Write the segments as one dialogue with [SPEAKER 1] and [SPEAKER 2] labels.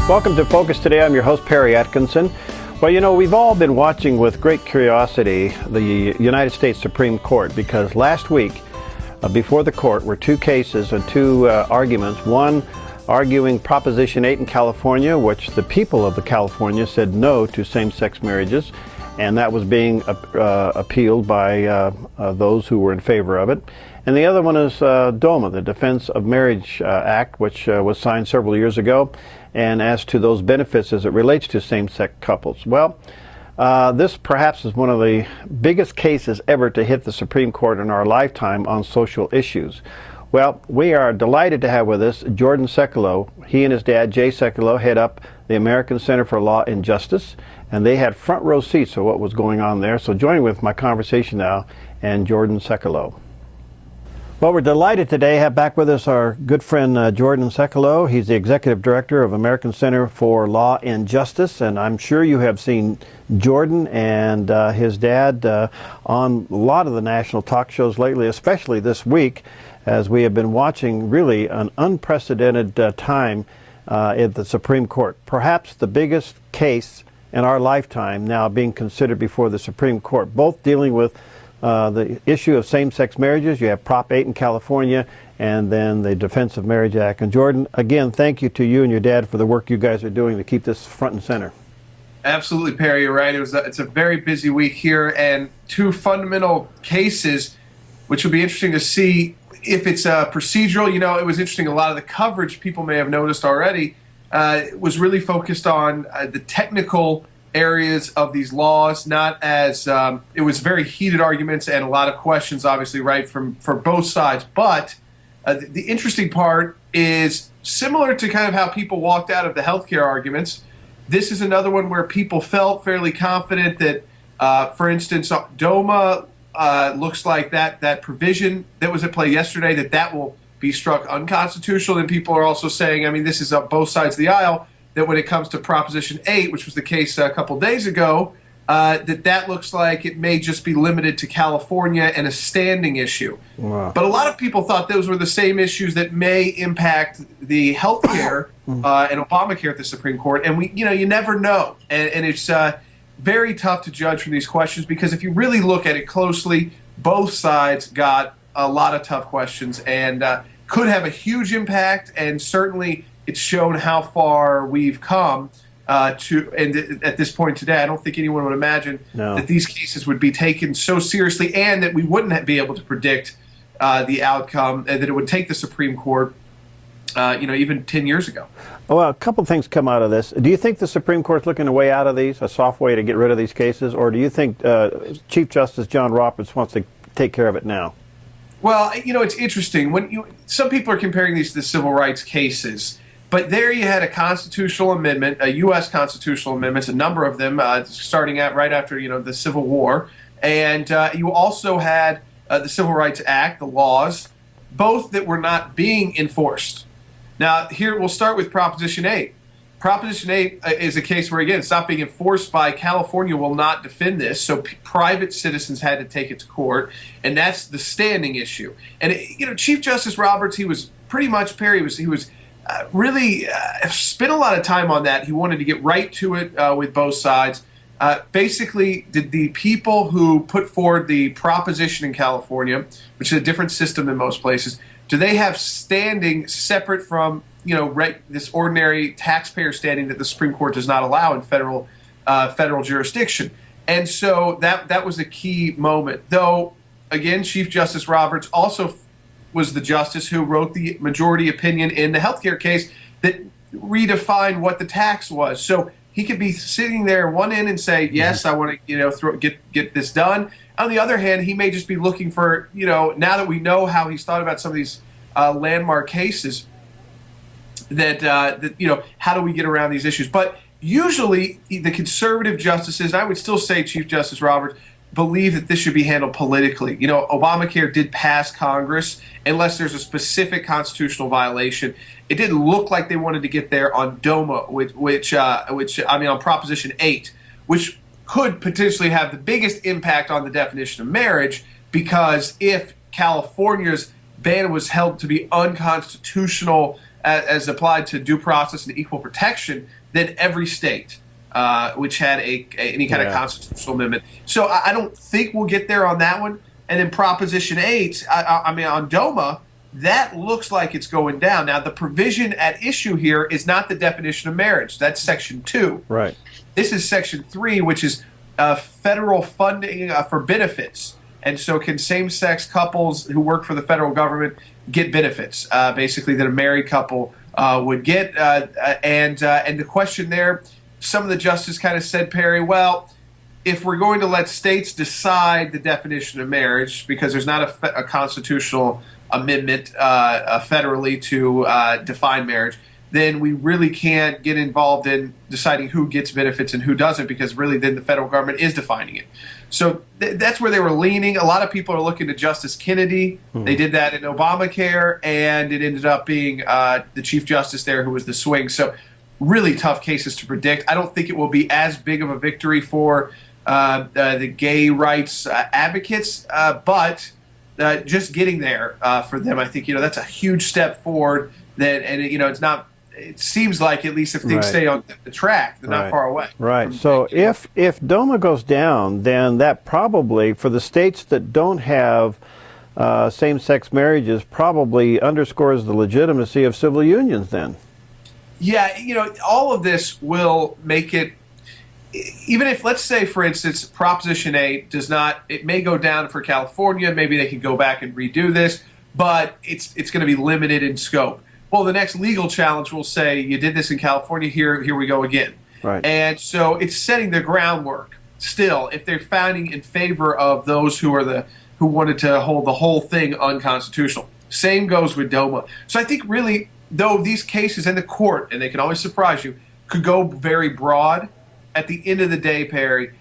[SPEAKER 1] Welcome to Focus Today. I'm your host, Perry Atkinson. Well, you know, we've all been watching with great curiosity the United States Supreme Court, because last week before the court were two cases and two arguments. One arguing Proposition 8 in California, which the people of the California said no to same-sex marriages, and that was being appealed by those who were in favor of it. And the other one is DOMA, the Defense of Marriage Act, which was signed several years ago, and as to those benefits as it relates to same-sex couples. Well, this perhaps is one of the biggest cases ever to hit the Supreme Court in our lifetime on social issues. Well, we are delighted to have with us Jordan Sekulow. He and his dad, Jay Sekulow, head up the American Center for Law and Justice, and they had front row seats to what was going on there. So joining with my conversation now, and Jordan Sekulow. Well, we're delighted today to have back with us our good friend Jordan Sekulow. He's the Executive Director of American Center for Law and Justice, and I'm sure you have seen Jordan and his dad on a lot of the national talk shows lately, especially this week, as we have been watching really an unprecedented time at the Supreme Court. Perhaps the biggest case in our lifetime now being considered before the Supreme Court, both dealing with the issue of same-sex marriages. You have Prop 8 in California, and then the Defense of Marriage Act. And Jordan, again, thank you to you and your dad for the work you guys are doing to keep this front and center.
[SPEAKER 2] Absolutely, Perry, you're right. It's a very busy week here, and two fundamental cases, which will be interesting to see if it's procedural. You know, it was interesting, a lot of the coverage, people may have noticed already, was really focused on the technical areas of these laws, not as it was very heated arguments and a lot of questions, obviously, right, for both sides. But the interesting part is similar to kind of how people walked out of the healthcare arguments. This is another one where people felt fairly confident that, for instance, DOMA looks like that provision that was at play yesterday, that will be struck unconstitutional. And people are also saying, I mean, this is on both sides of the aisle, that when it comes to Proposition 8, which was the case a couple days ago, that looks like it may just be limited to California and a standing issue. Wow. But a lot of people thought those were the same issues that may impact the health care and Obamacare at the Supreme Court. And you never know. And it's very tough to judge from these questions, because if you really look at it closely, both sides got a lot of tough questions and could have a huge impact, and certainly it's shown how far we've come and at this point today. I don't think anyone would imagine that these cases would be taken so seriously, and that we wouldn't be able to predict the outcome, and that it would take the Supreme Court, even 10 years ago.
[SPEAKER 1] Well, a couple of things come out of this. Do you think the Supreme Court's looking a way out of these, a soft way to get rid of these cases, or do you think Chief Justice John Roberts wants to take care of it now?
[SPEAKER 2] Well, it's interesting. Some people are comparing these to the civil rights cases. But there you had a constitutional amendment, a U.S. constitutional amendments, a number of them, starting out right after the Civil War, and you also had the Civil Rights Act, the laws, both that were not being enforced. Now, here we'll start with Proposition 8. Proposition 8 is a case where, again, it's not being enforced by California. Will not defend this, so private citizens had to take it to court, and that's the standing issue. And Chief Justice Roberts, he was pretty much, Perry, he was really spent a lot of time on that. He wanted to get right to it with both sides. Basically, did the people who put forward the proposition in California, which is a different system than most places, do they have standing separate from this ordinary taxpayer standing that the Supreme Court does not allow in federal jurisdiction? And so that was a key moment. Though, again, Chief Justice Roberts also was the justice who wrote the majority opinion in the healthcare case that redefined what the tax was. So he could be sitting there one end and say, yes, I want to get this done. On the other hand, he may just be looking for, now that we know how he's thought about some of these landmark cases, that how do we get around these issues? But usually the conservative justices, and I would still say Chief Justice Roberts, believe that this should be handled politically. Obamacare did pass Congress unless there's a specific constitutional violation. It didn't look like they wanted to get there on DOMA, on Proposition 8, which could potentially have the biggest impact on the definition of marriage, because if California's ban was held to be unconstitutional as applied to due process and equal protection than every state which had any kind of constitutional amendment. So I don't think we'll get there on that one. And then Proposition 8, I mean, on DOMA, that looks like it's going down. Now, the provision at issue here is not the definition of marriage. That's Section 2.
[SPEAKER 1] Right.
[SPEAKER 2] This is Section 3, which is federal funding for benefits. And so can same-sex couples who work for the federal government get benefits, basically, that a married couple would get? And the question there, some of the justices kind of said, Perry, well, if we're going to let states decide the definition of marriage, because there's not a constitutional amendment federally to define marriage, then we really can't get involved in deciding who gets benefits and who doesn't, because really then the federal government is defining it. So that's where they were leaning. A lot of people are looking to Justice Kennedy. They did that in Obamacare, and it ended up being the Chief Justice there who was the swing. So really tough cases to predict. I don't think it will be as big of a victory for the gay rights advocates, but just getting there for them, I think, that's a huge step forward. It's not. It seems like, at least if things stay on the track, they're not far away.
[SPEAKER 1] Right. So if DOMA goes down, then that probably, for the states that don't have same-sex marriages, probably underscores the legitimacy of civil unions then.
[SPEAKER 2] Yeah, all of this will make it, even if, let's say, for instance, Proposition 8 does not, it may go down for California, maybe they can go back and redo this, but it's going to be limited in scope. Well, the next legal challenge will say, you did this in California, here we go again.
[SPEAKER 1] Right.
[SPEAKER 2] And so it's setting the groundwork still, if they're finding in favor of those who wanted to hold the whole thing unconstitutional. Same goes with DOMA. So I think really, though these cases in the court, and they can always surprise you, could go very broad, at the end of the day, Perry,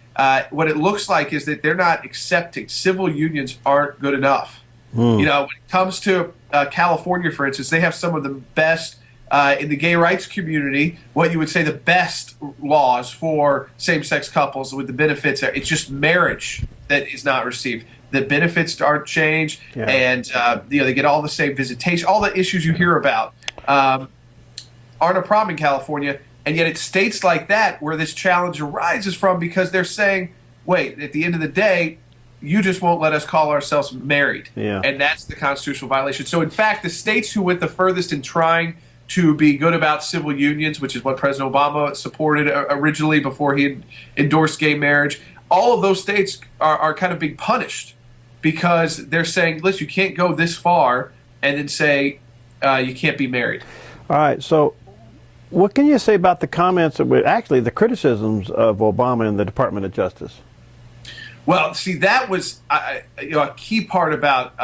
[SPEAKER 2] what it looks like is that they're not accepting. Civil unions aren't good enough. When it comes to California, for instance, they have some of the best in the gay rights community, what you would say the best laws for same-sex couples with the benefits. It's just marriage that is not received. The benefits aren't changed, and they get all the same visitation. All the issues you hear about aren't a problem in California, and yet it's states like that where this challenge arises from, because they're saying, wait, at the end of the day, you just won't let us call ourselves married.
[SPEAKER 1] Yeah.
[SPEAKER 2] And that's the constitutional violation. So, in fact, the states who went the furthest in trying to be good about civil unions, which is what President Obama supported originally before he endorsed gay marriage, all of those states are kind of being punished, because they're saying, listen, you can't go this far and then say you can't be married.
[SPEAKER 1] All right. So what can you say about the comments, actually the criticisms of Obama in the Department of Justice?
[SPEAKER 2] Well, see, that was a key part about,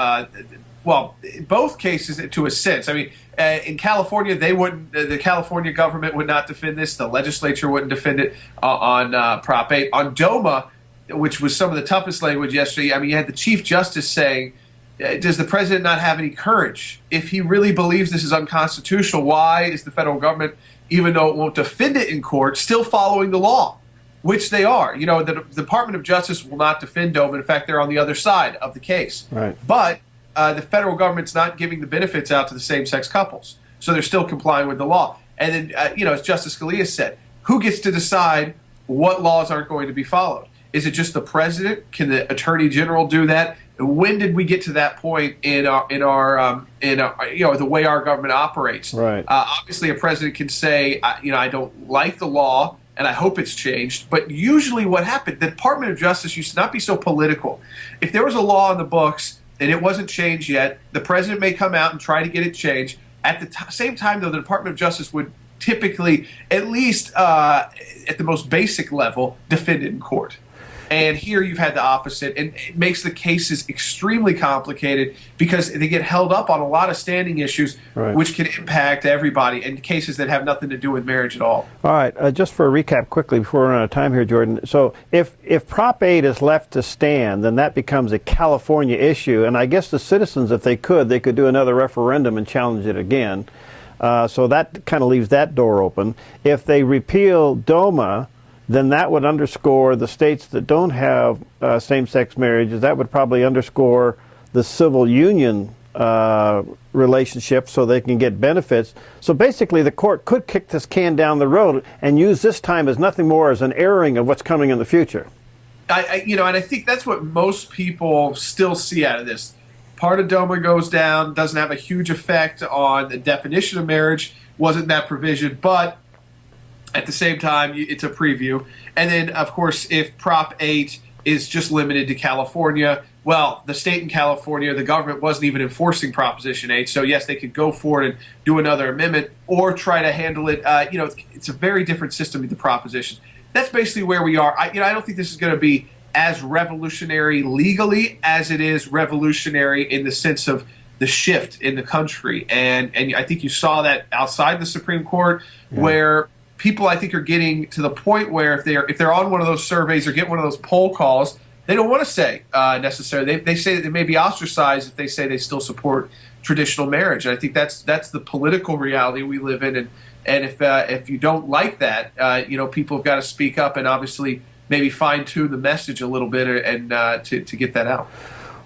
[SPEAKER 2] both cases to a sense. I mean, in California, the California government would not defend this. The legislature wouldn't defend it on Prop 8. On DOMA, which was some of the toughest language yesterday, I mean, you had the Chief Justice saying, does the president not have any courage? If he really believes this is unconstitutional, why is the federal government, even though it won't defend it in court, still following the law? Which they are. The Department of Justice will not defend DOMA. In fact, they're on the other side of the case.
[SPEAKER 1] Right.
[SPEAKER 2] But the federal government's not giving the benefits out to the same-sex couples. So they're still complying with the law. And then, as Justice Scalia said, who gets to decide what laws aren't going to be followed? Is it just the president? Can the attorney general do that? When did we get to that point in our the way our government operates?
[SPEAKER 1] Right.
[SPEAKER 2] Obviously, a president can say, I don't like the law, and I hope it's changed. But usually what happened, the Department of Justice used to not be so political. If there was a law in the books and it wasn't changed yet, the president may come out and try to get it changed. At the same time, though, the Department of Justice would typically, at least at the most basic level, defend it in court. And here you've had the opposite, and it makes the cases extremely complicated because they get held up on a lot of standing issues, which can impact everybody, and cases that have nothing to do with marriage at all.
[SPEAKER 1] All right, just for a recap quickly before we run out of time here, Jordan. So if Prop 8 is left to stand, then that becomes a California issue, and I guess the citizens, if they could do another referendum and challenge it again. So that kind of leaves that door open. If they repeal DOMA, then that would underscore the states that don't have same-sex marriages. That would probably underscore the civil union relationship so they can get benefits. So basically the court could kick this can down the road and use this time as nothing more as an airing of what's coming in the future.
[SPEAKER 2] And I think that's what most people still see out of this. Part of DOMA goes down, doesn't have a huge effect on the definition of marriage, wasn't that provision, but at the same time, it's a preview. And then, of course, if Prop 8 is just limited to California, well, the state in California, the government wasn't even enforcing Proposition 8, so yes, they could go forward and do another amendment or try to handle it. It's a very different system with the propositions. That's basically where we are. I don't think this is going to be as revolutionary legally as it is revolutionary in the sense of the shift in the country. And I think you saw that outside the Supreme Court, where people, I think, are getting to the point where if they're on one of those surveys or get one of those poll calls, they don't want to say necessarily. They say that they may be ostracized if they say they still support traditional marriage. And I think that's the political reality we live in. And if you don't like that, people have got to speak up and obviously maybe fine-tune the message a little bit and to get that out.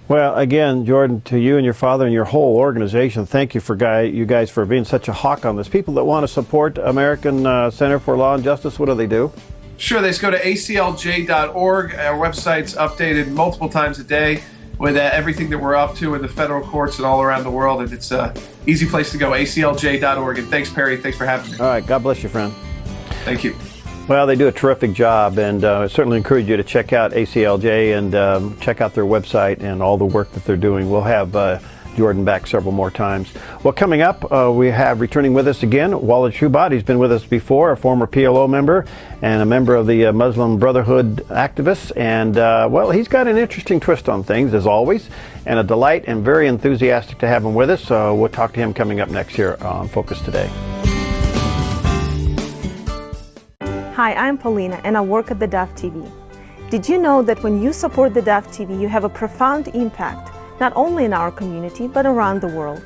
[SPEAKER 1] Well, again, Jordan, to you and your father and your whole organization, thank you you guys for being such a hawk on this. People that want to support American Center for Law and Justice, what do they do?
[SPEAKER 2] Sure, they just go to aclj.org. Our website's updated multiple times a day with everything that we're up to in the federal courts and all around the world. And it's an easy place to go, aclj.org. And thanks, Perry. Thanks for having me.
[SPEAKER 1] All right. God bless you, friend.
[SPEAKER 2] Thank you.
[SPEAKER 1] Well, they do a terrific job, and I certainly encourage you to check out ACLJ and check out their website and all the work that they're doing. We'll have Jordan back several more times. Well, coming up, we have returning with us again, Walid Shoebat. He's been with us before, a former PLO member and a member of the Muslim Brotherhood activists. And, well, he's got an interesting twist on things, as always, and a delight and very enthusiastic to have him with us. So we'll talk to him coming up next here on Focus Today.
[SPEAKER 3] Hi, I'm Paulina, and I work at theDove TV. Did you know that when you support theDove TV, you have a profound impact, not only in our community, but around the world?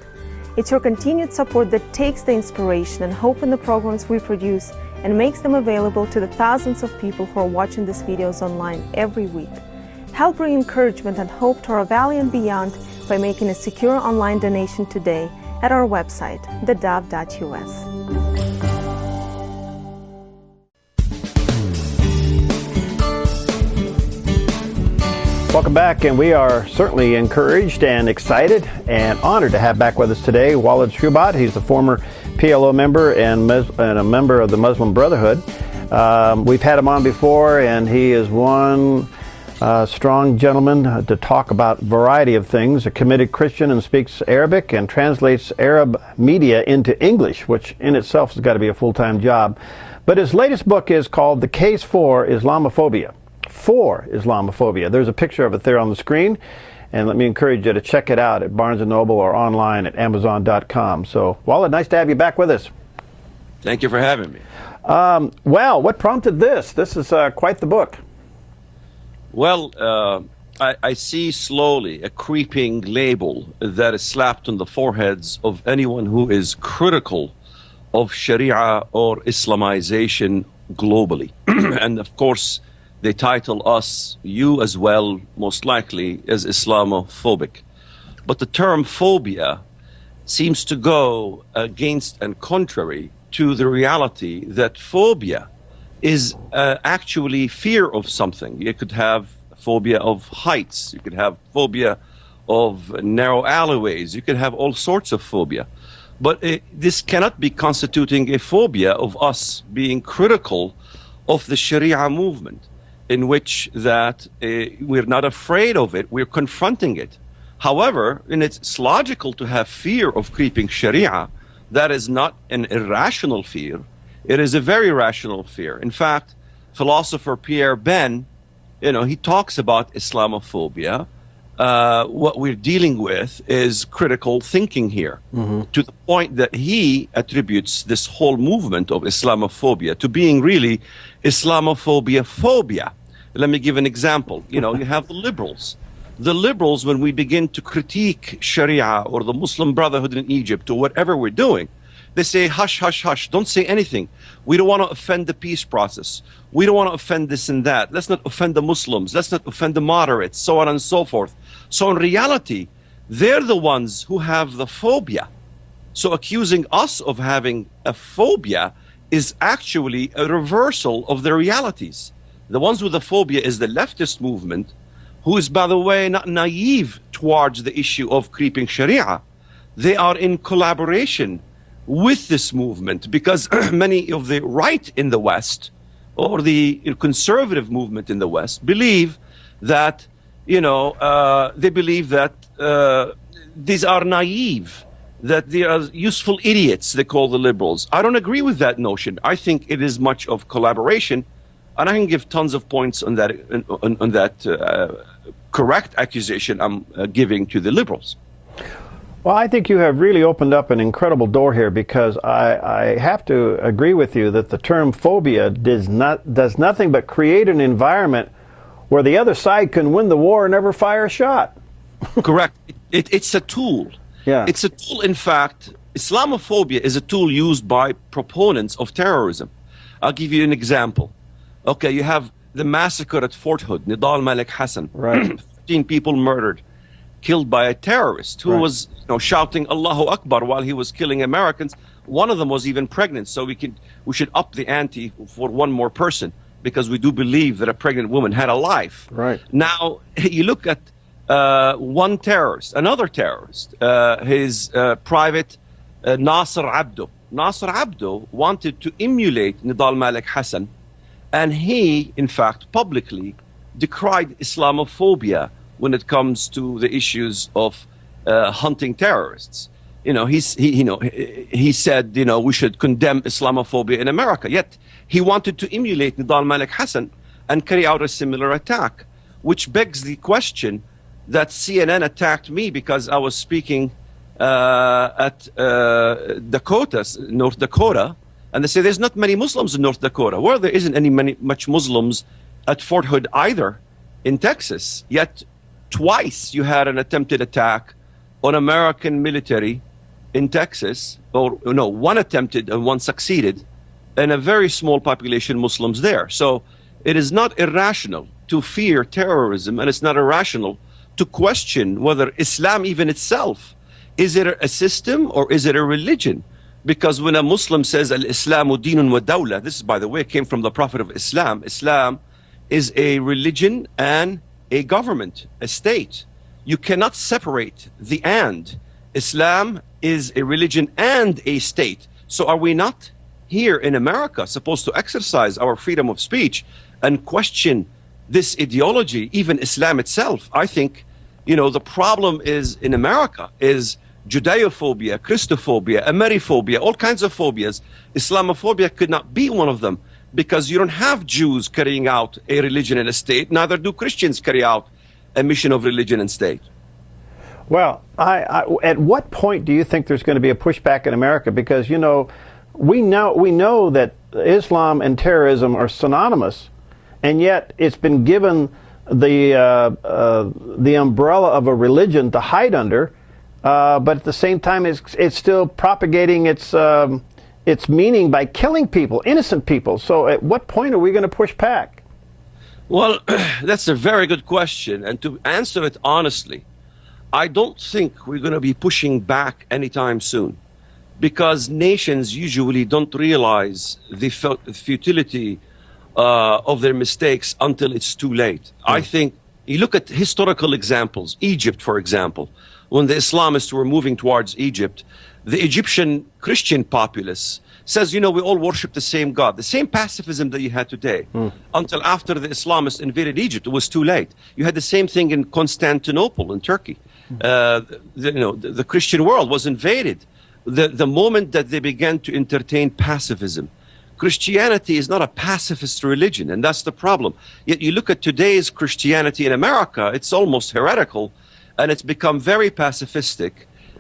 [SPEAKER 3] It's your continued support that takes the inspiration and hope in the programs we produce and makes them available to the thousands of people who are watching these videos online every week. Help bring encouragement and hope to our valley and beyond by making a secure online donation today at our website, thedove.us.
[SPEAKER 1] Welcome back, and we are certainly encouraged and excited and honored to have back with us today Walid Shoebat. He's the former PLO member and a member of the Muslim Brotherhood. We've had him on before, and he is one strong gentleman to talk about a variety of things, a committed Christian and speaks Arabic and translates Arab media into English, which in itself has got to be a full-time job. But his latest book is called The Case For Islamophobia. For Islamophobia. There's a picture of it there on the screen, and let me encourage you to check it out at Barnes & Noble or online at Amazon.com. So, Walid, nice to have you back with us.
[SPEAKER 4] Thank you for having me.
[SPEAKER 1] Well, what prompted this? This is quite the book.
[SPEAKER 4] Well, I see slowly a creeping label that is slapped on the foreheads of anyone who is critical of Sharia or Islamization globally. And of course, they title us, you as well, most likely, as Islamophobic. But the term phobia seems to go against and contrary to the reality that phobia is actually fear of something. You could have phobia of heights. You could have phobia of narrow alleyways. You could have all sorts of phobia. But this cannot be constituting a phobia of us being critical of the Sharia movement, in which that we're not afraid of it, we're confronting it. However, and it's logical to have fear of creeping Sharia. That is not an irrational fear. It is a very rational fear. In fact, philosopher Pierre Ben, he talks about Islamophobia. What we're dealing with is critical thinking here, to the point that he attributes this whole movement of Islamophobia to being really Islamophobia phobia. Let me give an example. You have the liberals. The liberals, when we begin to critique Sharia or the Muslim Brotherhood in Egypt or whatever we're doing, they say, hush, hush, hush, don't say anything. We don't want to offend the peace process. We don't want to offend this and that. Let's not offend the Muslims. Let's not offend the moderates, so on and so forth. So in reality, They're the ones who have the phobia. So accusing us of having a phobia is actually a reversal of the realities. The ones with the phobia is the leftist movement, who is, by the way, not naive towards the issue of creeping Sharia. They are in collaboration with this movement because many of the right in the West or the conservative movement in the West believe that, they believe that these are naive, that they are useful idiots, they call the liberals. I don't agree with that notion. I think it is much of collaboration, and I can give tons of points on that, correct accusation I'm giving to the liberals.
[SPEAKER 1] Well, I think you have really opened up an incredible door here, because I have to agree with you that the term phobia does nothing but create an environment where the other side can win the war and never fire a shot.
[SPEAKER 4] Correct. It's a tool.
[SPEAKER 1] Yeah.
[SPEAKER 4] It's a tool. In fact, Islamophobia is a tool used by proponents of terrorism. I'll give you an example. Okay, you have the massacre at Fort Hood, Nidal Malik Hassan.
[SPEAKER 1] Right.
[SPEAKER 4] 15 people murdered, killed by a terrorist who was shouting Allahu Akbar while he was killing Americans. One of them was even pregnant, so we should up the ante for one more person, because we do believe that a pregnant woman had a life.
[SPEAKER 1] Right.
[SPEAKER 4] Now, you look at one terrorist, another terrorist, his private Nasser Abdo. Nasser Abdo wanted to emulate Nidal Malik Hassan, and he, in fact, publicly decried Islamophobia when it comes to the issues of hunting terrorists. He said, we should condemn Islamophobia in America. Yet he wanted to emulate Nidal Malik Hassan and carry out a similar attack, which begs the question that CNN attacked me because I was speaking at North Dakota, and they say there's not many Muslims in North Dakota. Well, there isn't much Muslims at Fort Hood either in Texas. Yet twice you had an attempted attack on American military in Texas, or no, one attempted and one succeeded, and a very small population Muslims there. So it is not irrational to fear terrorism, and it's not irrational to question whether Islam even itself, is it a system or is it a religion? Because when a Muslim says al-Islamu dinun wa dawla, this, by the way, came from the Prophet of Islam. Islam is a religion and a government, a state. You cannot separate the and. Islam is a religion and a state. So are we not here in America supposed to exercise our freedom of speech and question this ideology, even Islam itself? I think, the problem is in America is Judeophobia, Christophobia, Ameriphobia, all kinds of phobias. Islamophobia could not be one of them, because you don't have Jews carrying out a religion and a state, neither do Christians carry out a mission of religion and state.
[SPEAKER 1] Well, at what point do you think there's going to be a pushback in America? Because, we know that Islam and terrorism are synonymous, and yet it's been given the umbrella of a religion to hide under, but at the same time it's still propagating its meaning by killing people, innocent people. So at what point are we going to push back?
[SPEAKER 4] Well, that's a very good question. And to answer it honestly, I don't think we're going to be pushing back anytime soon, because nations usually don't realize the futility of their mistakes until it's too late. I think you look at historical examples, Egypt, for example, when the Islamists were moving towards Egypt, the Egyptian Christian populace says, we all worship the same God, the same pacifism that you had today, until after the Islamists invaded Egypt. It was too late. You had the same thing in Constantinople in Turkey. The Christian world was invaded. The moment that they began to entertain pacifism. Christianity is not a pacifist religion, and that's the problem. Yet you look at today's Christianity in America, it's almost heretical, and it's become very pacifistic,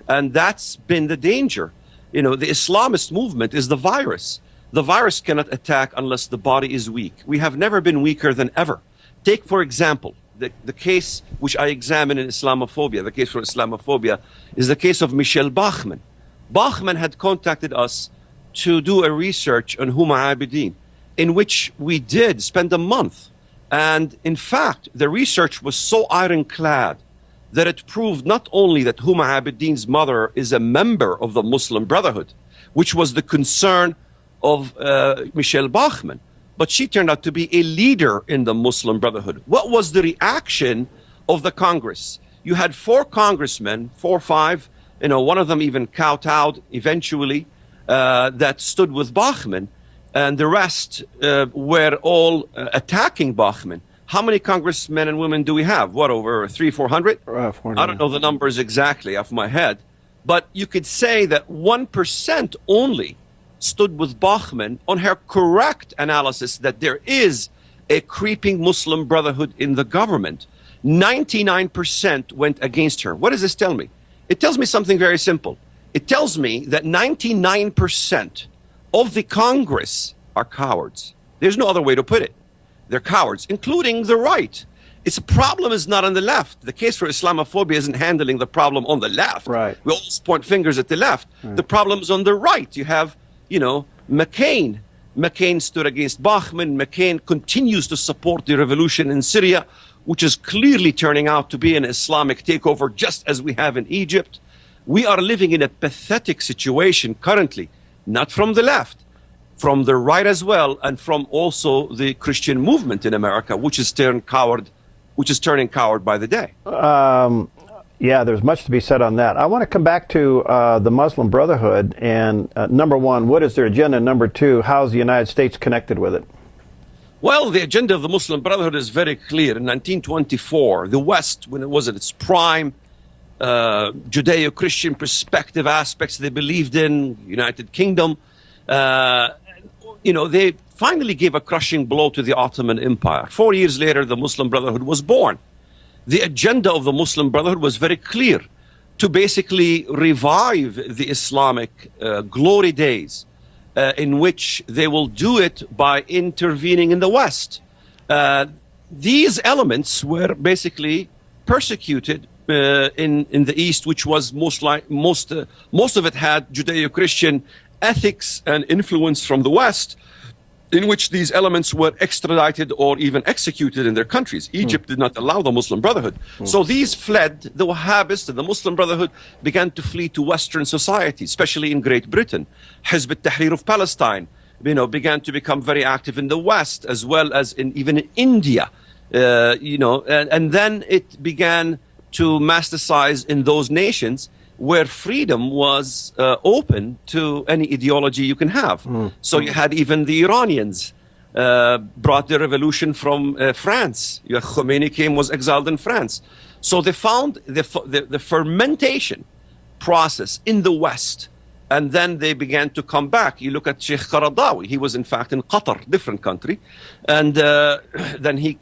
[SPEAKER 4] and that's been the danger. The Islamist movement is the virus. The virus cannot attack unless the body is weak. We have never been weaker than ever. Take, for example, the case which I examine in Islamophobia, the case for Islamophobia, is the case of Michel Bachmann. Bachmann had contacted us to do a research on Huma Abedin, in which we did spend a month. And in fact, the research was so ironclad that it proved not only that Huma Abedin's mother is a member of the Muslim Brotherhood, which was the concern of Michelle Bachmann, but she turned out to be a leader in the Muslim Brotherhood. What was the reaction of the Congress? You had 4 congressmen, 4 or 5, one of them even kowtowed eventually, that stood with Bachmann, and the rest were all attacking Bachmann. How many congressmen and women do we have? What, over 300-400?
[SPEAKER 1] 400.
[SPEAKER 4] I don't know the numbers exactly off my head, but you could say that 1% only stood with Bachmann on her correct analysis that there is a creeping Muslim Brotherhood in the government. 99% went against her. What does this tell me? It tells me something very simple. It tells me that 99% of the Congress are cowards. There's no other way to put it. They're cowards, including the right. Its problem is not on the left. The Case for Islamophobia isn't handling the problem on the left.
[SPEAKER 1] Right.
[SPEAKER 4] We always point fingers at the left. Right. The problem's on the right. You have, McCain. McCain stood against Bachmann. McCain continues to support the revolution in Syria, which is clearly turning out to be an Islamic takeover, just as we have in Egypt. We are living in a pathetic situation currently, not from the left, from the right as well, and from also the Christian movement in America, which is turning coward by the day.
[SPEAKER 1] Yeah, there's much to be said on that. I want to come back to the Muslim Brotherhood, and number one, what is their agenda? Number two, how is the United States connected with it?
[SPEAKER 4] Well, the agenda of the Muslim Brotherhood is very clear. In 1924, the West, when it was at its prime, Judeo-Christian perspective aspects they believed in, United Kingdom, they finally gave a crushing blow to the Ottoman Empire. 4 years later, the Muslim Brotherhood was born. The agenda of the Muslim Brotherhood was very clear, to basically revive the Islamic glory days, in which they will do it by intervening in the West. These elements were basically persecuted in the East, which was most of it had Judeo-Christian ethics and influence from the West, in which these elements were extradited or even executed in their countries. Egypt did not allow the Muslim Brotherhood. So these fled. The Wahhabists and the Muslim Brotherhood began to flee to Western society, especially in Great Britain. Hizb ut-Tahrir of Palestine, began to become very active in the West, as well as even in India. And then it began to masticize in those nations where freedom was open to any ideology you can have. So you had even the Iranians brought the revolution from France. Khomeini was exiled in France. So they found the fermentation process in the West, and then they began to come back. You look at Sheikh Qaradawi. He was in fact in Qatar, different country, and then he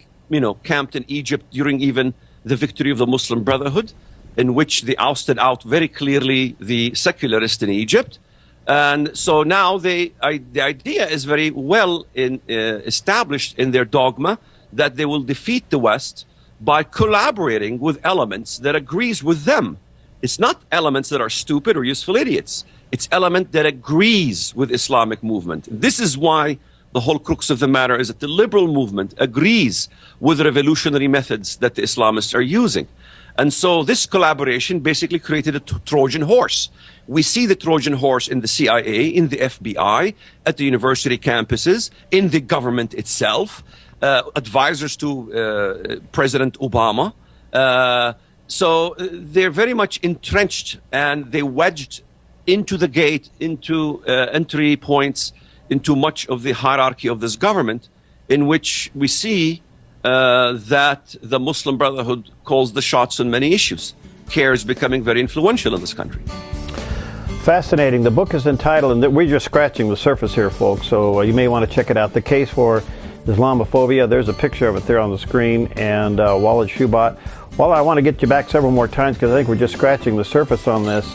[SPEAKER 4] camped in Egypt during even the victory of the Muslim Brotherhood, in which they ousted out very clearly the secularists in Egypt. And so now the idea is very well established in their dogma that they will defeat the West by collaborating with elements that agrees with them. It's not elements that are stupid or useful idiots. It's element that agrees with Islamic movement. This is why the whole crux of the matter is that the liberal movement agrees with the revolutionary methods that the Islamists are using. And so this collaboration basically created a Trojan horse. We see the Trojan horse in the CIA, in the FBI, at the university campuses, in the government itself, advisors to President Obama. So they're very much entrenched, and they wedged into the gate, into entry points, into much of the hierarchy of this government, in which we see that the Muslim Brotherhood calls the shots on many issues. CARE is becoming very influential in this country.
[SPEAKER 1] Fascinating. The book is entitled, and we're just scratching the surface here, folks, so you may want to check it out, The Case for Islamophobia. There's a picture of it there on the screen, and Walid Shoebat. Well, I want to get you back several more times because I think we're just scratching the surface on this.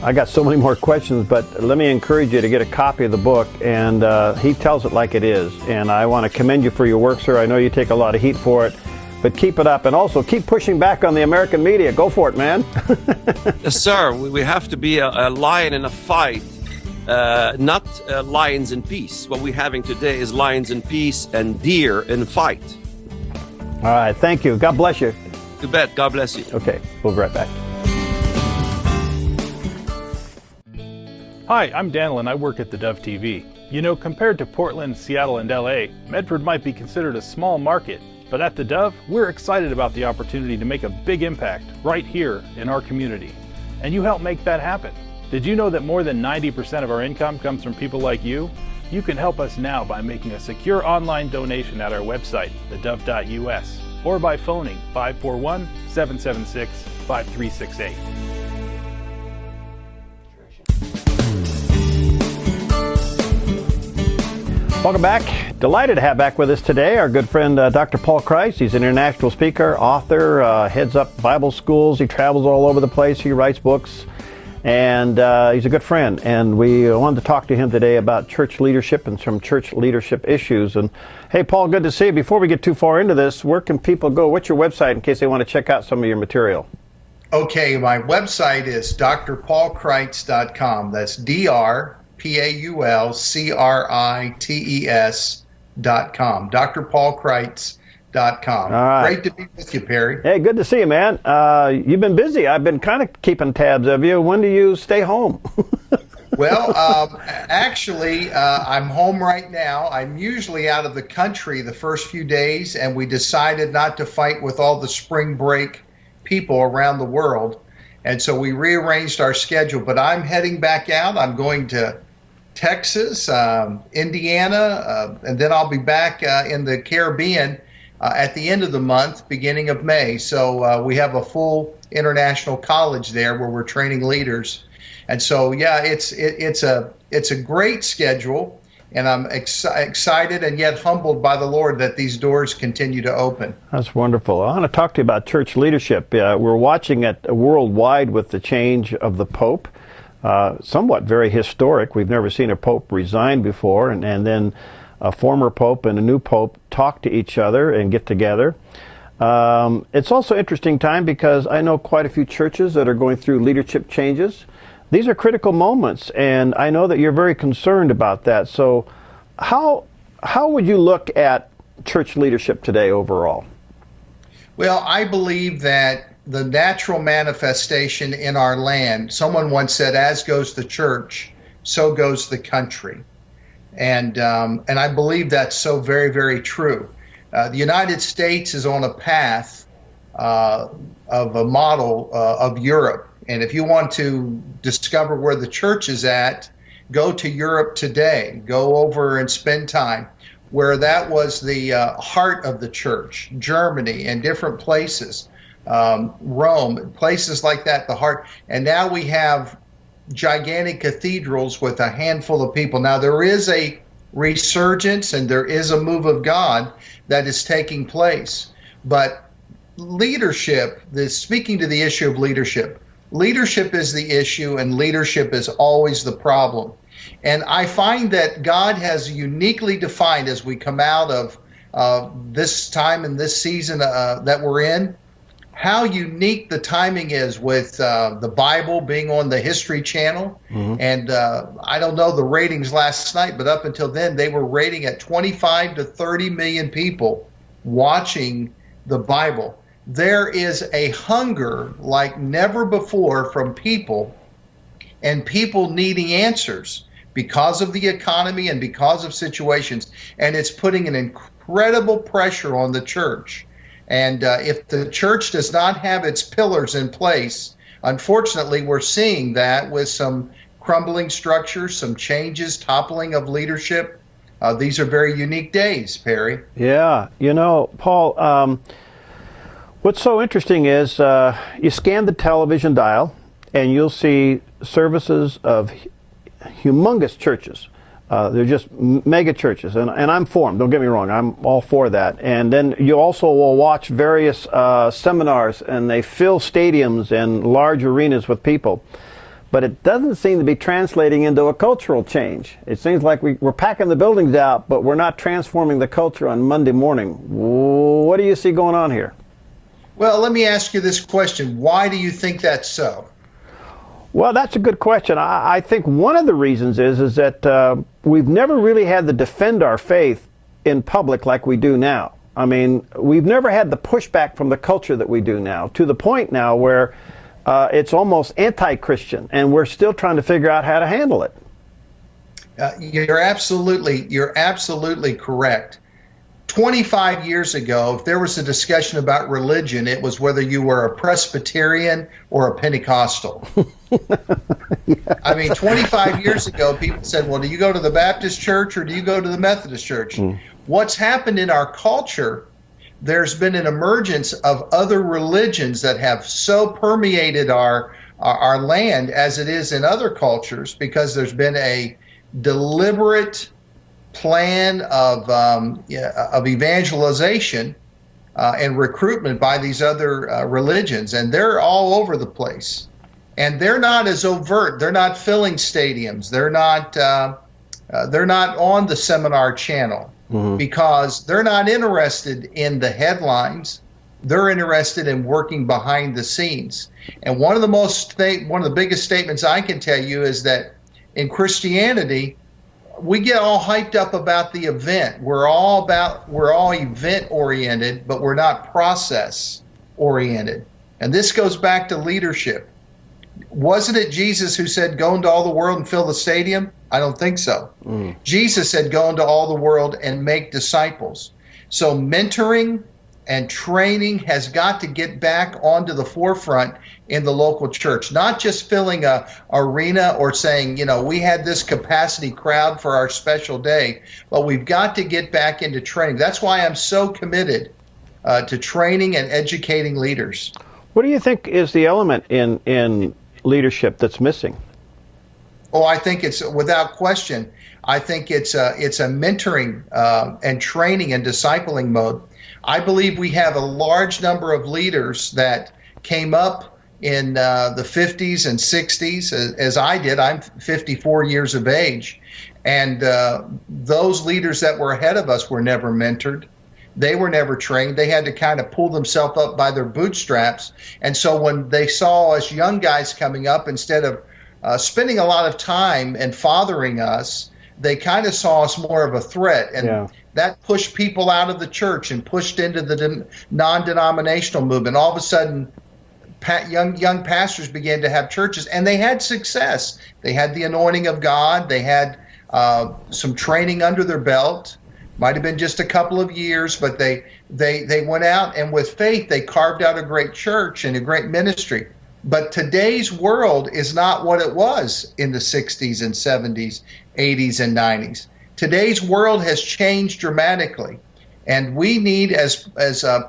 [SPEAKER 1] I got so many more questions, but let me encourage you to get a copy of the book, and he tells it like it is. And I want to commend you for your work, sir. I know you take a lot of heat for it, but keep it up, and also keep pushing back on the American media. Go for it, man.
[SPEAKER 4] Yes, sir. We have to be a lion in a fight, not lions in peace. What we're having today is lions in peace and deer in fight.
[SPEAKER 1] All right. Thank you. God bless you.
[SPEAKER 4] You bet. God bless you.
[SPEAKER 1] Okay, we'll be right back.
[SPEAKER 5] Hi, I'm Daniel and I work at theDove TV. You know, compared to Portland, Seattle, and LA, Medford might be considered a small market, but at theDove, we're excited about the opportunity to make a big impact right here in our community. And you help make that happen. Did you know that more than 90% of our income comes from people like you? You can help us now by making a secure online donation at our website, thedove.us, or by phoning 541-776-5368.
[SPEAKER 1] Welcome back. Delighted to have back with us today our good friend Dr. Paul Christ. He's an international speaker, author, heads up Bible schools. He travels all over the place. He writes books, and he's a good friend. And we wanted to talk to him today about church leadership and some church leadership issues. And hey, Paul, good to see you. Before we get too far into this, where can people go? What's your website in case they want to check out some of your material?
[SPEAKER 6] Okay, my website is drpaulkreitz.com. That's DrPaulkreitz.com. drpaulkreitz.com.
[SPEAKER 1] Right.
[SPEAKER 6] Great to be with you, Perry.
[SPEAKER 1] Hey, good to see you, man. You've been busy. I've been kind of keeping tabs of you. When do you stay home?
[SPEAKER 6] Well, actually, I'm home right now. I'm usually out of the country the first few days, and we decided not to fight with all the spring break people around the world. And so we rearranged our schedule, but I'm heading back out. I'm going to Texas, Indiana, and then I'll be back in the Caribbean at the end of the month, beginning of May. So we have a full international college there where we're training leaders. And so, yeah, it's a great schedule, and I'm excited and yet humbled by the Lord that these doors continue to open.
[SPEAKER 1] That's wonderful. I want to talk to you about church leadership. We're watching it worldwide with the change of the Pope. Somewhat very historic. We've never seen a Pope resign before, and then a former Pope and a new Pope talk to each other and get together. It's also an interesting time because I know quite a few churches that are going through leadership changes. These are critical moments, and I know that you're very concerned about that. So how would you look at church leadership today overall?
[SPEAKER 6] Well, I believe that the natural manifestation in our land, someone once said, as goes the church, so goes the country. And I believe that's so very, very true. The United States is on a path of a model of Europe. And if you want to discover where the church is at, go to Europe today. Go over and spend time where that was the heart of the church, Germany and different places, Rome, places like that, the heart. And now we have gigantic cathedrals with a handful of people. Now there is a resurgence and there is a move of God that is taking place. But leadership, speaking to the issue of leadership is the issue, and leadership is always the problem. And I find that God has uniquely defined, as we come out of this time and this season that we're in, how unique the timing is with the Bible being on the History Channel. Mm-hmm. And I don't know the ratings last night, but up until then, they were rating at 25 to 30 million people watching the Bible. There is a hunger like never before from people, and people needing answers because of the economy and because of situations. And it's putting an incredible pressure on the church. And if the church does not have its pillars in place, unfortunately, we're seeing that with some crumbling structures, some changes, toppling of leadership. These are very unique days, Perry.
[SPEAKER 1] Yeah. You know, Paul, what's so interesting is you scan the television dial and you'll see services of humongous churches. They're just mega churches, and I'm for them. Don't get me wrong, I'm all for that. And then you also will watch various seminars, and they fill stadiums and large arenas with people. But it doesn't seem to be translating into a cultural change. It seems like we're packing the buildings out, but we're not transforming the culture on Monday morning. What do you see going on here?
[SPEAKER 6] Well, let me ask you this question. Why do you think that's so?
[SPEAKER 1] Well, that's a good question. I think one of the reasons is that we've never really had to defend our faith in public like we do now. I mean, we've never had the pushback from the culture that we do now, to the point now where it's almost anti-Christian, and we're still trying to figure out how to handle it.
[SPEAKER 6] You're absolutely correct. 25 years ago, if there was a discussion about religion, it was whether you were a Presbyterian or a Pentecostal. Yeah. I mean, 25 years ago, people said, well, do you go to the Baptist church or do you go to the Methodist church? What's happened in our culture, there's been an emergence of other religions that have so permeated our land as it is in other cultures, because there's been a deliberate plan of evangelization and recruitment by these other religions, and they're all over the place. And they're not as overt. They're not filling stadiums. They're not on the seminar channel, because they're not interested in the headlines. They're interested in working behind the scenes. And one of the biggest statements I can tell you is that in Christianity, we get all hyped up about the event. We're all event oriented, but we're not process oriented. And this goes back to leadership. Wasn't it Jesus who said, go into all the world and fill the stadium? I don't think so. Jesus said, go into all the world and make disciples. So mentoring and training has got to get back onto the forefront in the local church, not just filling a arena or saying, we had this capacity crowd for our special day, but we've got to get back into training. That's why I'm so committed to training and educating leaders.
[SPEAKER 1] What do you think is the element in leadership that's missing?
[SPEAKER 6] Oh, I think it's, without question, I think it's a mentoring and training and discipling mode. I believe we have a large number of leaders that came up in the 50s and 60s, as I did. I'm 54 years of age. And those leaders that were ahead of us were never mentored. They were never trained. They had to kind of pull themselves up by their bootstraps. And so when they saw us young guys coming up, instead of spending a lot of time and fathering us, they kind of saw us more of a threat. And that pushed people out of the church and pushed into the non-denominational movement. All of a sudden, young pastors began to have churches, and they had success. They had the anointing of God. They had some training under their belt. Might have been just a couple of years, but they went out, and with faith, they carved out a great church and a great ministry. But today's world is not what it was in the 60s and 70s, 80s and 90s. Today's world has changed dramatically, and we need, as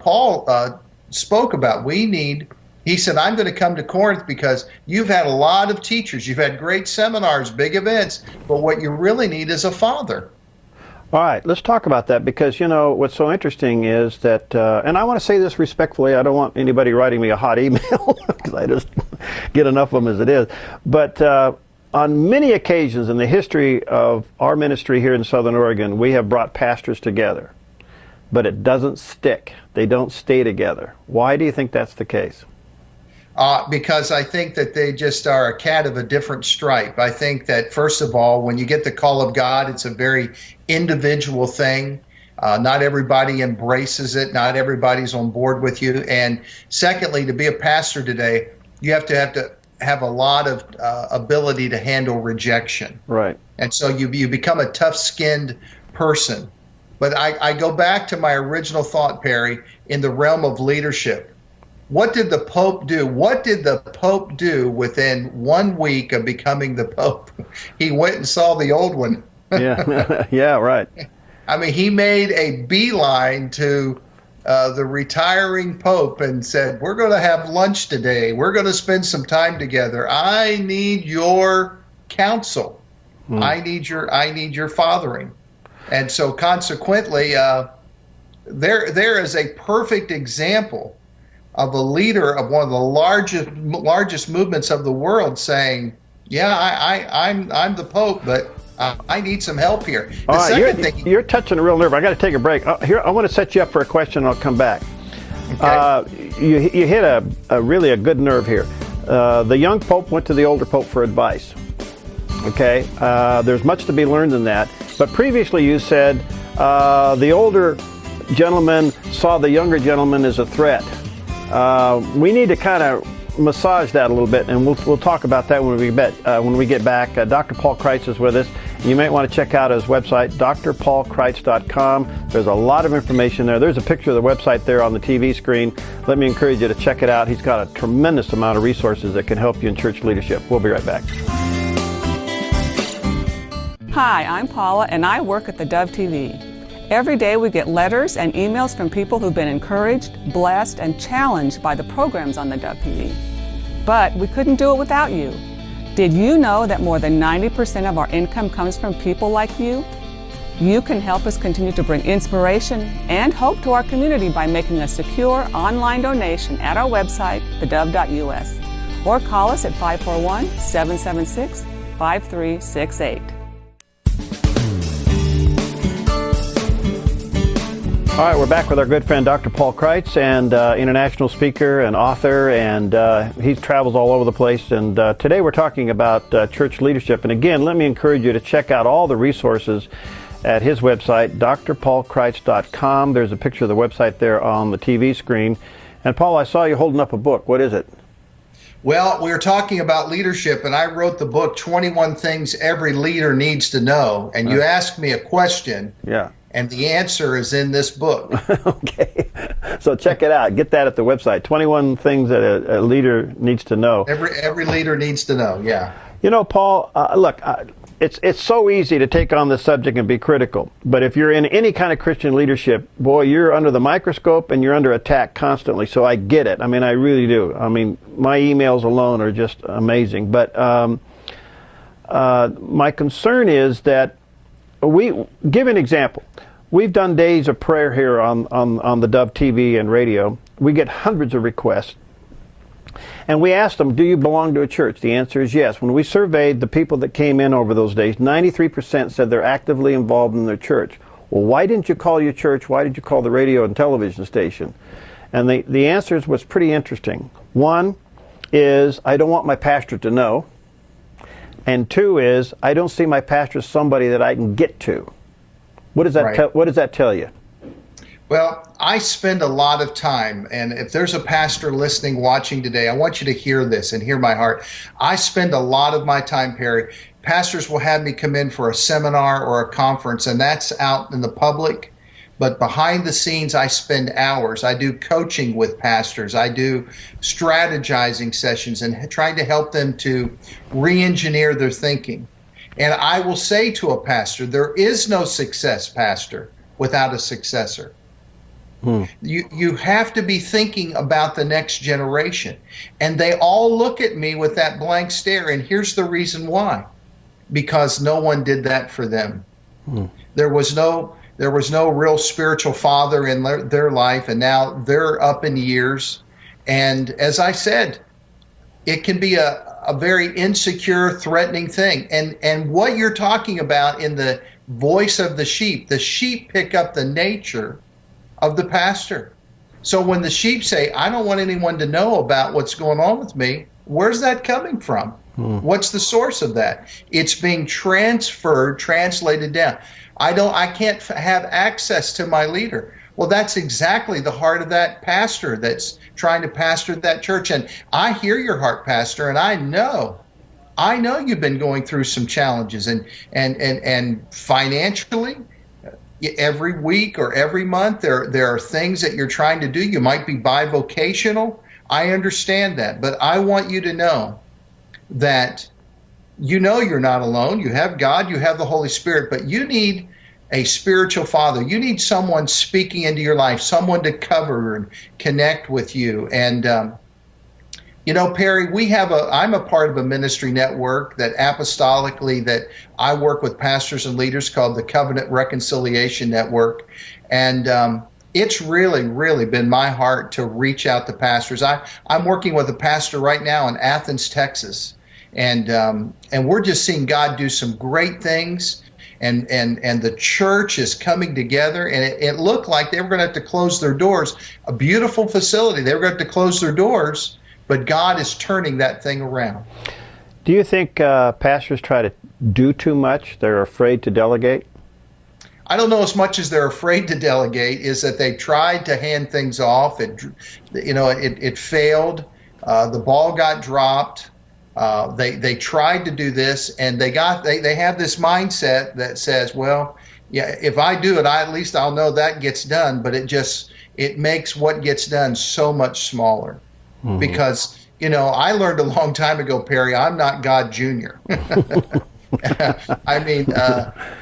[SPEAKER 6] Paul spoke about, he said, I'm going to come to Corinth because you've had a lot of teachers, you've had great seminars, big events, but what you really need is a father.
[SPEAKER 1] All right, let's talk about that, because, what's so interesting is that, and I want to say this respectfully, I don't want anybody writing me a hot email, because I just get enough of them as it is, but on many occasions in the history of our ministry here in Southern Oregon, we have brought pastors together, but it doesn't stick. They don't stay together. Why do you think that's the case?
[SPEAKER 6] Because I think that they just are a cat of a different stripe. I think that, first of all, when you get the call of God, it's a very individual thing. Not everybody embraces it. Not everybody's on board with you. And secondly, to be a pastor today, you have to have a lot of ability to handle rejection.
[SPEAKER 1] Right.
[SPEAKER 6] And so you become a tough-skinned person. But I go back to my original thought, Perry, in the realm of leadership. What did the Pope do? What did the Pope do within 1 week of becoming the Pope? He went and saw the old one.
[SPEAKER 1] Yeah, yeah, right.
[SPEAKER 6] I mean, he made a beeline to the retiring Pope and said, we're going to have lunch today. We're going to spend some time together. I need your counsel. I need your fathering. And so consequently, there is a perfect example of a leader of one of the largest movements of the world saying, I'm the Pope, but I need some help here.
[SPEAKER 1] All right, you're touching a real nerve. I got to take a break. Here, I want to set you up for a question, and I'll come back. Okay. You hit a really good nerve here. The young Pope went to the older Pope for advice. Okay, there's much to be learned in that. But previously you said the older gentleman saw the younger gentleman as a threat. We need to kind of massage that a little bit, and we'll talk about that when we get back. Dr. Paul Kreitz is with us. You might want to check out his website, drpaulkreitz.com. There's a lot of information there. There's a picture of the website there on the TV screen. Let me encourage you to check it out. He's got a tremendous amount of resources that can help you in church leadership. We'll be right back.
[SPEAKER 7] Hi, I'm Paula, and I work at theDove TV. Every day we get letters and emails from people who've been encouraged, blessed, and challenged by the programs on theDove TV. But we couldn't do it without you. Did you know that more than 90% of our income comes from people like you? You can help us continue to bring inspiration and hope to our community by making a secure online donation at our website, thedove.us, or call us at 541-776-5368.
[SPEAKER 1] All right, we're back with our good friend Dr. Paul Kreitz, and international speaker and author, and he travels all over the place. And today we're talking about church leadership. And again, let me encourage you to check out all the resources at his website, drpaulkreitz.com. There's a picture of the website there on the TV screen. And Paul, I saw you holding up a book. What is it?
[SPEAKER 6] Well, we were talking about leadership, and I wrote the book, 21 Things Every Leader Needs to Know. And you asked me a question.
[SPEAKER 1] Yeah.
[SPEAKER 6] And the answer is in this book.
[SPEAKER 1] Okay. So check it out. Get that at the website. 21 things that a leader needs to know.
[SPEAKER 6] Every leader needs to know, yeah.
[SPEAKER 1] You know, Paul, look, it's so easy to take on this subject and be critical. But if you're in any kind of Christian leadership, boy, you're under the microscope and you're under attack constantly. So I get it. I mean, I really do. I mean, my emails alone are just amazing. But my concern is that give an example. We've done days of prayer here on the Dove TV and radio. We get hundreds of requests. And we asked them, do you belong to a church? The answer is yes. When we surveyed the people that came in over those days, 93% said they're actively involved in their church. Well, why didn't you call your church? Why did you call the radio and television station? And the answers was pretty interesting. One is, I don't want my pastor to know. And two is, I don't see my pastor as somebody that I can get to. What does that
[SPEAKER 6] Right.
[SPEAKER 1] What does that tell you?
[SPEAKER 6] Well, I spend a lot of time, and if there's a pastor listening, watching today, I want you to hear this and hear my heart. I spend a lot of my time, Perry. Pastors will have me come in for a seminar or a conference, and that's out in the public. But behind the scenes, I spend hours. I do coaching with pastors. I do strategizing sessions and trying to help them to re-engineer their thinking. And I will say to a pastor, there is no success, pastor, without a successor. You have to be thinking about the next generation. And they all look at me with that blank stare, and here's the reason why. Because no one did that for them. There was no real spiritual father in their life, and now they're up in years. And as I said, it can be a very insecure, threatening thing. And what you're talking about in the voice of the sheep pick up the nature of the pastor. So when the sheep say, I don't want anyone to know about what's going on with me, where's that coming from? What's the source of that? It's being translated down. I can't have access to my leader. Well, that's exactly the heart of that pastor that's trying to pastor that church. And I hear your heart, pastor, and I know you've been going through some challenges and financially, every week or every month, there are things that you're trying to do. You might be bivocational. I understand that, but I want you to know that you're not alone. You have God, you have the Holy Spirit, but you need a spiritual father. You need someone speaking into your life, someone to cover and connect with you. And Perry, I'm a part of a ministry network that apostolically that I work with pastors and leaders called the Covenant Reconciliation Network. And it's really, really been my heart to reach out to pastors. I'm working with a pastor right now in Athens, Texas. And we're just seeing God do some great things. And the church is coming together, and it looked like they were going to have to close their doors. A beautiful facility. They were going to have to close their doors, but God is turning that thing around.
[SPEAKER 1] Do you think pastors try to do too much? They're afraid to delegate?
[SPEAKER 6] I don't know as much as they're afraid to delegate, is that they tried to hand things off. It failed. The ball got dropped. They tried to do this, and they have this mindset that says, well, yeah, if I do it, at least I'll know that gets done. But it makes what gets done so much smaller. Mm-hmm. Because, I learned a long time ago, Perry, I'm not God Jr. I mean,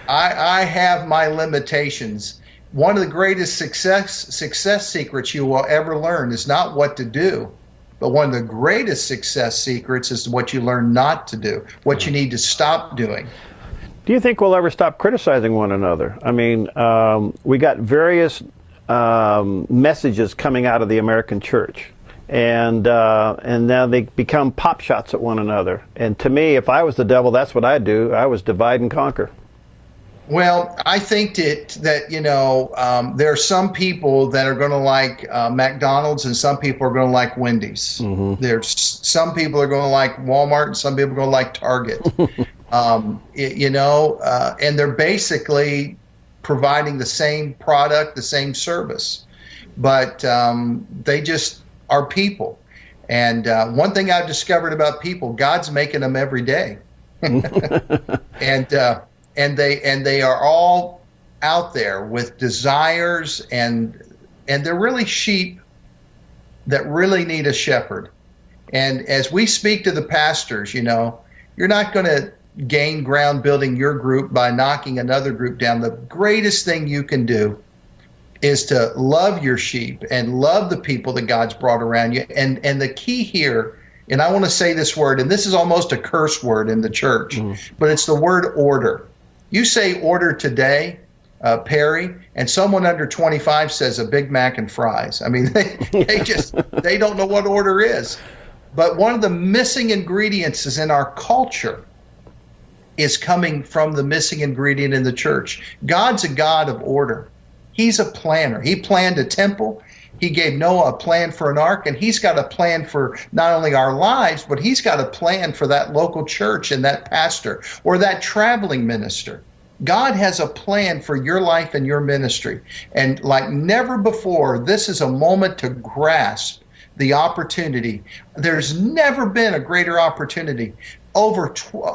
[SPEAKER 6] I have my limitations. One of the greatest success secrets you will ever learn is not what to do, but one of the greatest success secrets is what you learn not to do, what you need to stop doing.
[SPEAKER 1] Do you think we'll ever stop criticizing one another? I mean, we got various messages coming out of the American church. And now they become pop shots at one another. And to me, if I was the devil, that's what I'd do. I was divide and conquer.
[SPEAKER 6] Well, I think that there are some people that are going to like McDonald's, and some people are going to like Wendy's. Mm-hmm. There's some people are going to like Walmart, and some people are going to like Target. And they're basically providing the same product, the same service, but they just are people. And one thing I've discovered about people, God's making them every day. And they are all out there with desires, and they're really sheep that really need a shepherd. And as we speak to the pastors, you're not going to gain ground building your group by knocking another group down. The greatest thing you can do is to love your sheep and love the people that God's brought around you. And the key here, and I want to say this word, and this is almost a curse word in the church, but it's the word order. You say order today, Perry, and someone under 25 says a Big Mac and fries. I mean, they don't know what order is. But one of the missing ingredients is in our culture is coming from the missing ingredient in the church. God's a God of order. He's a planner. He planned a temple. He gave Noah a plan for an ark, and he's got a plan for not only our lives, but he's got a plan for that local church and that pastor or that traveling minister. God has a plan for your life and your ministry. And like never before, this is a moment to grasp the opportunity. There's never been a greater opportunity.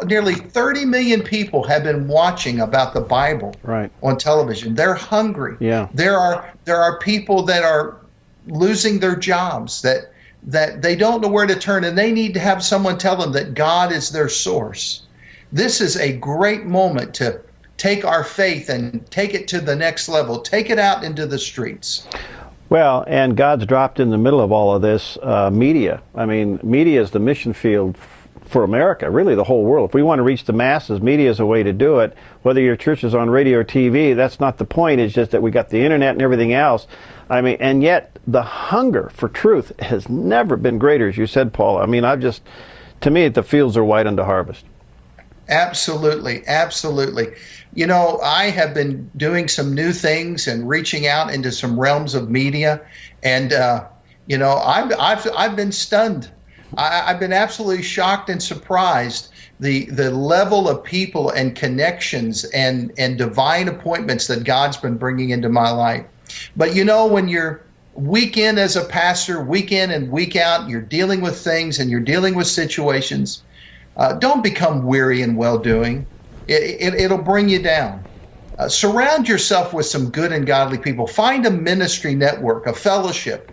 [SPEAKER 6] Nearly 30 million people have been watching about the Bible on television. They're hungry. Yeah. There are people that are losing their jobs, that they don't know where to turn, and they need to have someone tell them that God is their source. This is a great moment to take our faith and take it to the next level, take it out into the streets.
[SPEAKER 1] Well, and God's dropped in the middle of all of this media. I mean, media is the mission field for America, really the whole world. If we want to reach the masses, media is a way to do it. Whether your church is on radio or TV, that's not the point. It's just that we got the internet and everything else. I mean, and yet the hunger for truth has never been greater, as you said, Paul. I mean, to me, the fields are white unto harvest.
[SPEAKER 6] Absolutely, absolutely. I have been doing some new things and reaching out into some realms of media, and I've been stunned. I've been absolutely shocked and surprised the level of people and connections and divine appointments that God's been bringing into my life. But when you're week in as a pastor, week in and week out, you're dealing with things and you're dealing with situations, don't become weary in well-doing. It'll bring you down. Surround yourself with some good and godly people. Find a ministry network, a fellowship.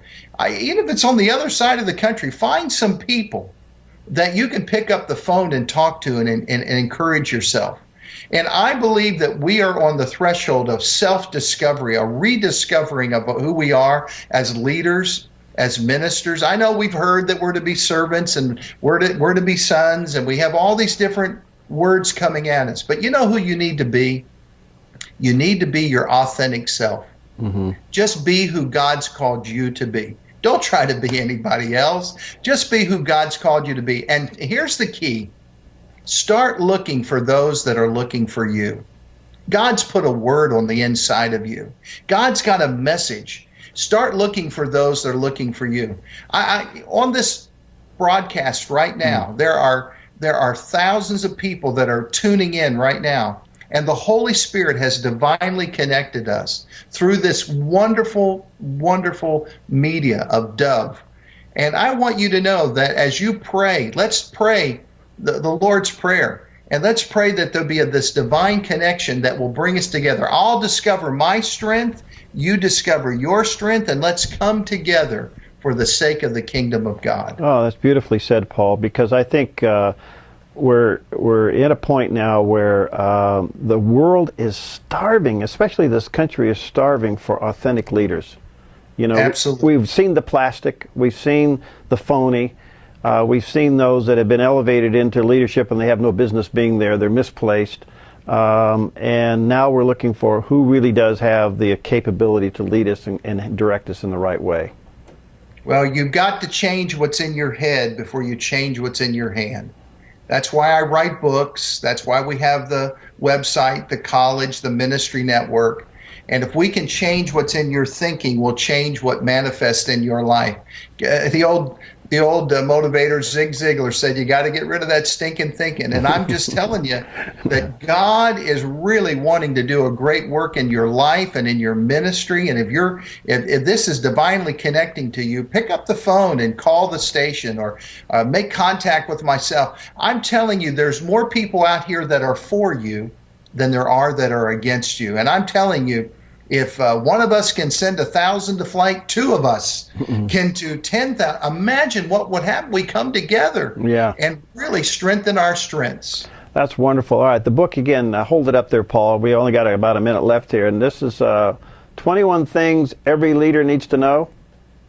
[SPEAKER 6] Even if it's on the other side of the country, find some people that you can pick up the phone and talk to and encourage yourself. And I believe that we are on the threshold of self-discovery, a rediscovering of who we are as leaders, as ministers. I know we've heard that we're to be servants and we're to be sons, and we have all these different words coming at us. But you know who you need to be? You need to be your authentic self. Mm-hmm. Just be who God's called you to be. Don't try to be anybody else. Just be who God's called you to be. And here's the key. Start looking for those that are looking for you. God's put a word on the inside of you. God's got a message. Start looking for those that are looking for you. On this broadcast right now, there are thousands of people that are tuning in right now. And the Holy Spirit has divinely connected us through this wonderful, wonderful media of Dove. And I want you to know that as you pray, let's pray the Lord's Prayer. And let's pray that there'll be this divine connection that will bring us together. I'll discover my strength, you discover your strength, and let's come together for the sake of the kingdom of God.
[SPEAKER 1] Oh, that's beautifully said, Paul, because I think we're at a point now where the world is starving, especially this country is starving for authentic leaders. You know,
[SPEAKER 6] Absolutely.
[SPEAKER 1] We've seen the plastic, we've seen the phony, we've seen those that have been elevated into leadership and they have no business being there, they're misplaced. And now we're looking for who really does have the capability to lead us and direct us in the right way.
[SPEAKER 6] Well, you've got to change what's in your head before you change what's in your hand. That's why I write books. That's why we have the website, the college, the ministry network. And if we can change what's in your thinking, we'll change what manifests in your life. The old motivator Zig Ziglar said, you got to get rid of that stinking thinking. And I'm just telling you that God is really wanting to do a great work in your life and in your ministry. And if this is divinely connecting to you, pick up the phone and call the station or make contact with myself. I'm telling you, there's more people out here that are for you than there are that are against you. And I'm telling you, if one of us can send 1,000 to flight, two of us can do 10,000. Imagine what would happen. We come together and really strengthen our strengths.
[SPEAKER 1] That's wonderful. All right, the book again, hold it up there, Paul. We only got about a minute left here. And this is 21 Things Every Leader Needs to Know.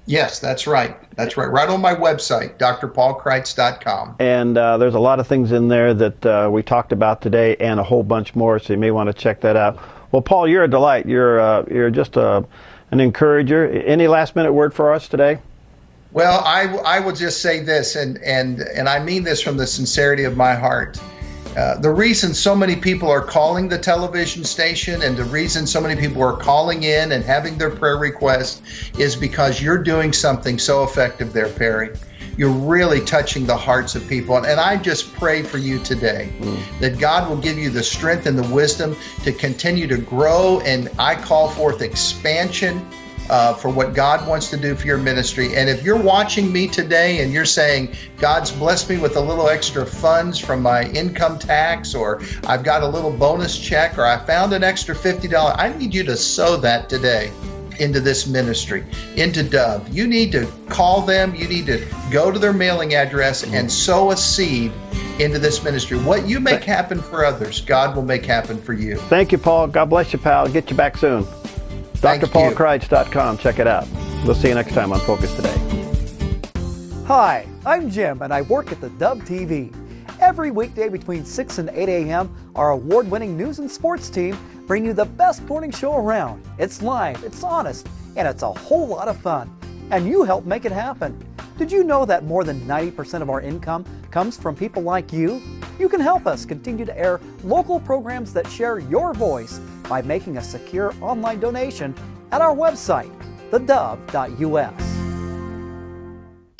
[SPEAKER 6] Yes, that's right. That's right. Right on my website, drpaulkreitz.com.
[SPEAKER 1] And there's a lot of things in there that we talked about today and a whole bunch more, so you may want to check that out. Well, Paul, you're a delight. You're just an encourager. Any last-minute word for us today?
[SPEAKER 6] Well, I will just say this, and I mean this from the sincerity of my heart. The reason so many people are calling the television station and the reason so many people are calling in and having their prayer requests is because you're doing something so effective there, Perry. You're really touching the hearts of people. And I just pray for you today that God will give you the strength and the wisdom to continue to grow. And I call forth expansion for what God wants to do for your ministry. And if you're watching me today and you're saying, God's blessed me with a little extra funds from my income tax, or I've got a little bonus check, or I found an extra $50, I need you to sow that today into this ministry, into Dove. You need to call them. You need to go to their mailing address and sow a seed into this ministry. What you make happen for others, God will make happen for you.
[SPEAKER 1] Thank you, Paul. God bless you, pal. Get you back soon. drpaulkreitz.com. Check it out. We'll see you next time on Focus Today.
[SPEAKER 8] Hi, I'm Jim, and I work at the Dove TV. Every weekday between 6 and 8 a.m., our award-winning news and sports team bring you the best morning show around. It's live, it's honest, and it's a whole lot of fun. And you help make it happen. Did you know that more than 90% of our income comes from people like you? You can help us continue to air local programs that share your voice by making a secure online donation at our website, theDove.us.